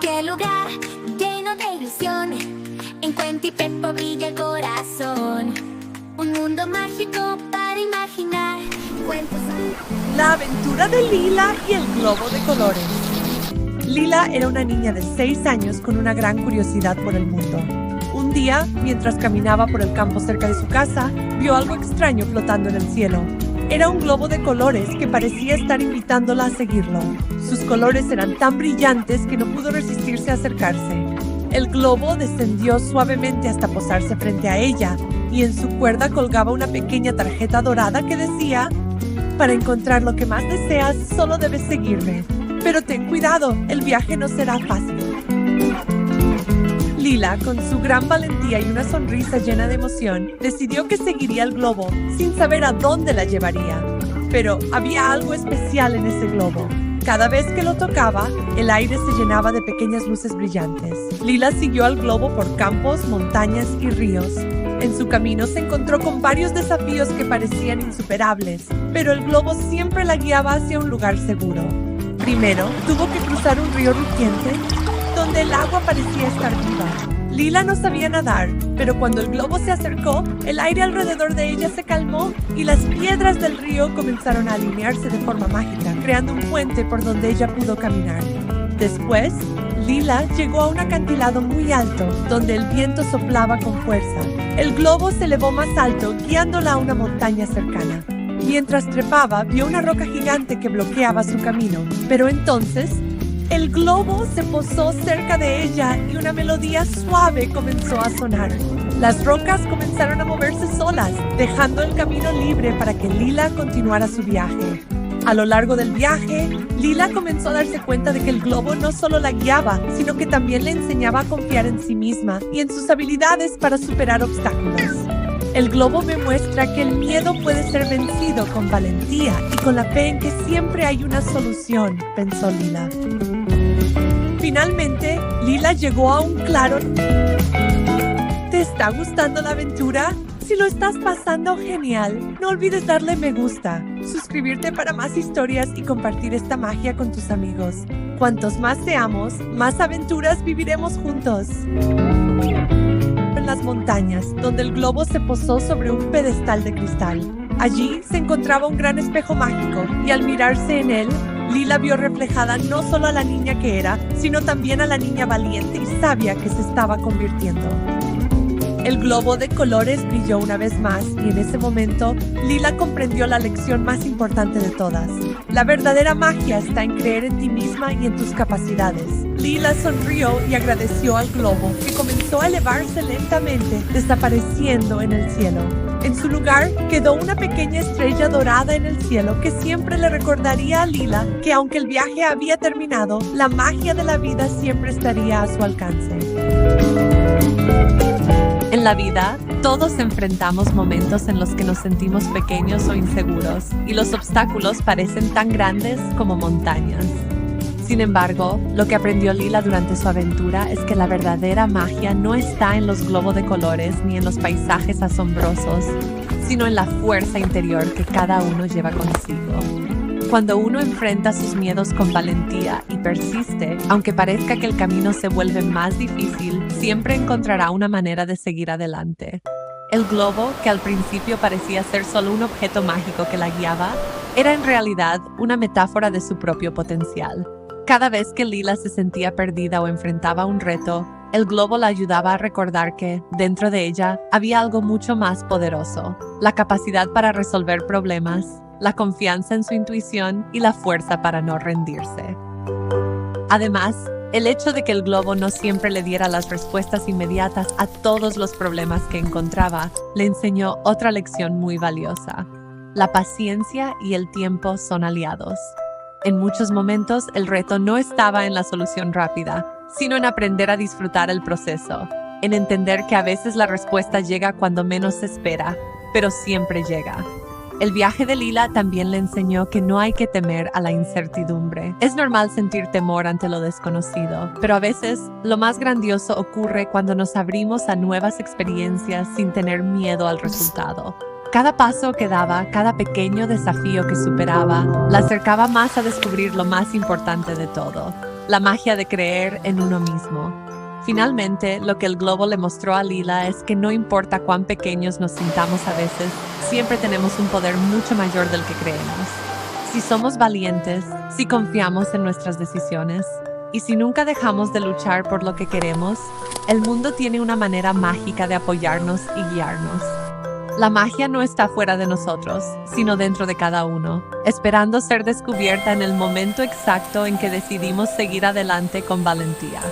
cualquier lugar lleno de ilusión. En Cuento y Pepo brilla el corazón. Un mundo mágico para imaginar. Cuentos. La aventura de Lila y el globo de colores. Lila era una niña de 6 años con una gran curiosidad por el mundo. Un día, mientras caminaba por el campo cerca de su casa, vio algo extraño flotando en el cielo. Era un globo de colores que parecía estar invitándola a seguirlo. Sus colores eran tan brillantes que no pudo resistirse a acercarse. El globo descendió suavemente hasta posarse frente a ella, y en su cuerda colgaba una pequeña tarjeta dorada que decía: «Para encontrar lo que más deseas, solo debes seguirme. Pero ten cuidado, el viaje no será fácil». Lila, con su gran valentía y una sonrisa llena de emoción, decidió que seguiría el globo sin saber a dónde la llevaría. Pero había algo especial en ese globo. Cada vez que lo tocaba, el aire se llenaba de pequeñas luces brillantes. Lila siguió al globo por campos, montañas y ríos. En su camino se encontró con varios desafíos que parecían insuperables, pero el globo siempre la guiaba hacia un lugar seguro. Primero, tuvo que cruzar un río rugiente, donde el agua parecía estar viva. Lila no sabía nadar, pero cuando el globo se acercó, el aire alrededor de ella se calmó y las piedras del río comenzaron a alinearse de forma mágica, creando un puente por donde ella pudo caminar. Después, Lila llegó a un acantilado muy alto, donde el viento soplaba con fuerza. El globo se elevó más alto, guiándola a una montaña cercana. Mientras trepaba, vio una roca gigante que bloqueaba su camino, pero entonces el globo se posó cerca de ella y una melodía suave comenzó a sonar. Las rocas comenzaron a moverse solas, dejando el camino libre para que Lila continuara su viaje. A lo largo del viaje, Lila comenzó a darse cuenta de que el globo no solo la guiaba, sino que también le enseñaba a confiar en sí misma y en sus habilidades para superar obstáculos. El globo me muestra que el miedo puede ser vencido con valentía y con la fe en que siempre hay una solución, pensó Lila. Finalmente, Lila llegó a un claro. ¿Te está gustando la aventura? Si lo estás pasando genial, no olvides darle me gusta, suscribirte para más historias y compartir esta magia con tus amigos. Cuantos más seamos, más aventuras viviremos juntos. En las montañas, donde el globo se posó sobre un pedestal de cristal. Allí se encontraba un gran espejo mágico y al mirarse en él, Lila vio reflejada no solo a la niña que era, sino también a la niña valiente y sabia que se estaba convirtiendo. El globo de colores brilló una vez más y en ese momento Lila comprendió la lección más importante de todas. La verdadera magia está en creer en ti misma y en tus capacidades. Lila sonrió y agradeció al globo, que comenzó a elevarse lentamente, desapareciendo en el cielo. En su lugar quedó una pequeña estrella dorada en el cielo que siempre le recordaría a Lila que aunque el viaje había terminado, la magia de la vida siempre estaría a su alcance. En la vida, todos enfrentamos momentos en los que nos sentimos pequeños o inseguros, y los obstáculos parecen tan grandes como montañas. Sin embargo, lo que aprendió Lila durante su aventura es que la verdadera magia no está en los globos de colores ni en los paisajes asombrosos, sino en la fuerza interior que cada uno lleva consigo. Cuando uno enfrenta sus miedos con valentía y persiste, aunque parezca que el camino se vuelve más difícil, siempre encontrará una manera de seguir adelante. El globo, que al principio parecía ser solo un objeto mágico que la guiaba, era en realidad una metáfora de su propio potencial. Cada vez que Lila se sentía perdida o enfrentaba un reto, el globo la ayudaba a recordar que, dentro de ella, había algo mucho más poderoso: la capacidad para resolver problemas, la confianza en su intuición y la fuerza para no rendirse. Además, el hecho de que el globo no siempre le diera las respuestas inmediatas a todos los problemas que encontraba, le enseñó otra lección muy valiosa. La paciencia y el tiempo son aliados. En muchos momentos, el reto no estaba en la solución rápida, sino en aprender a disfrutar el proceso, en entender que a veces la respuesta llega cuando menos se espera, pero siempre llega. El viaje de Lila también le enseñó que no hay que temer a la incertidumbre. Es normal sentir temor ante lo desconocido, pero a veces lo más grandioso ocurre cuando nos abrimos a nuevas experiencias sin tener miedo al resultado. Cada paso que daba, cada pequeño desafío que superaba, la acercaba más a descubrir lo más importante de todo: la magia de creer en uno mismo. Finalmente, lo que el globo le mostró a Lila es que no importa cuán pequeños nos sintamos a veces, siempre tenemos un poder mucho mayor del que creemos. Si somos valientes, si confiamos en nuestras decisiones, y si nunca dejamos de luchar por lo que queremos, el mundo tiene una manera mágica de apoyarnos y guiarnos. La magia no está fuera de nosotros, sino dentro de cada uno, esperando ser descubierta en el momento exacto en que decidimos seguir adelante con valentía.